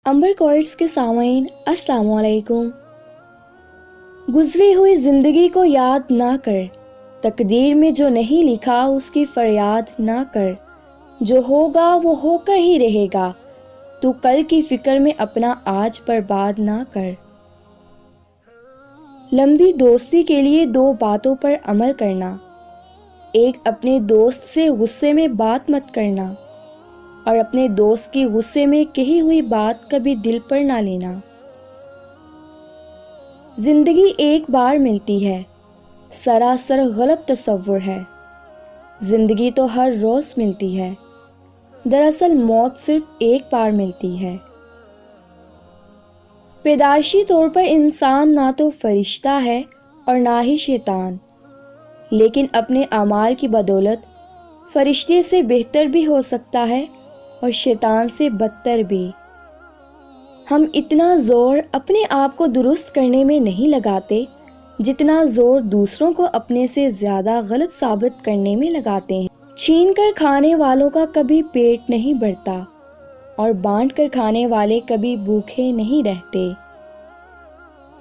امبر courts کے سامعین السلام علیکم۔ گزری ہوئی زندگی کو یاد نہ کر، تقدیر میں جو نہیں لکھا اس کی فریاد نہ کر، جو ہوگا وہ ہو کر ہی رہے گا، تو کل کی فکر میں اپنا آج برباد نہ کر۔ لمبی دوستی کے لیے دو باتوں پر عمل کرنا، ایک اپنے دوست سے غصے میں بات مت کرنا، اور اپنے دوست کی غصے میں کہی ہوئی بات کبھی دل پر نہ لینا۔ زندگی ایک بار ملتی ہے، سراسر غلط تصور ہے۔ زندگی تو ہر روز ملتی ہے، دراصل موت صرف ایک بار ملتی ہے۔ پیدائشی طور پر انسان نہ تو فرشتہ ہے اور نہ ہی شیطان، لیکن اپنے اعمال کی بدولت فرشتے سے بہتر بھی ہو سکتا ہے اور شیطان سے بدتر بھی۔ ہم اتنا زور اپنے آپ کو درست کرنے میں نہیں لگاتے جتنا زور دوسروں کو اپنے سے زیادہ غلط ثابت کرنے میں لگاتے ہیں۔ چھین کر کھانے والوں کا کبھی پیٹ نہیں بھرتا اور بانٹ کر کھانے والے کبھی بھوکے نہیں رہتے۔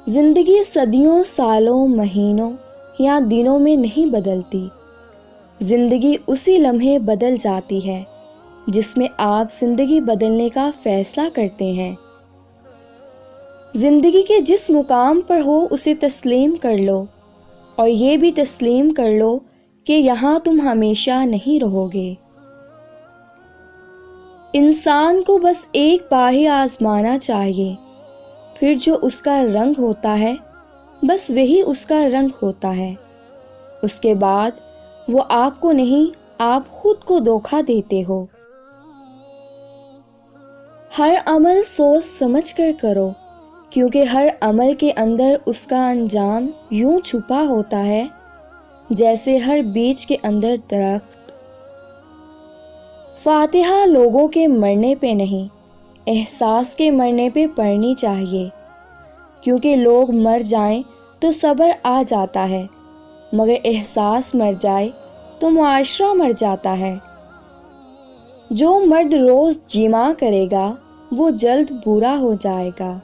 زندگی صدیوں، سالوں، مہینوں یا دنوں میں نہیں بدلتی۔ زندگی اسی لمحے بدل جاتی ہے جس میں آپ زندگی بدلنے کا فیصلہ کرتے ہیں۔ زندگی کے جس مقام پر ہو اسے تسلیم کر لو، اور یہ بھی تسلیم کر لو کہ یہاں تم ہمیشہ نہیں رہو گے۔ انسان کو بس ایک بار ہی آزمانا چاہیے، پھر جو اس کا رنگ ہوتا ہے بس وہی اس کا رنگ ہوتا ہے۔ اس کے بعد وہ آپ کو نہیں، آپ خود کو دھوکا دیتے ہو۔ ہر عمل سوچ سمجھ کر کرو، کیونکہ ہر عمل کے اندر اس کا انجام یوں چھپا ہوتا ہے جیسے ہر بیج کے اندر درخت۔ فاتحہ لوگوں کے مرنے پہ نہیں، احساس کے مرنے پہ پڑھنی چاہیے، کیونکہ لوگ مر جائیں تو صبر آ جاتا ہے، مگر احساس مر جائے تو معاشرہ مر جاتا ہے۔ جو مرد روز جمع کرے گا وہ جلد بوڑھا ہو جائے گا۔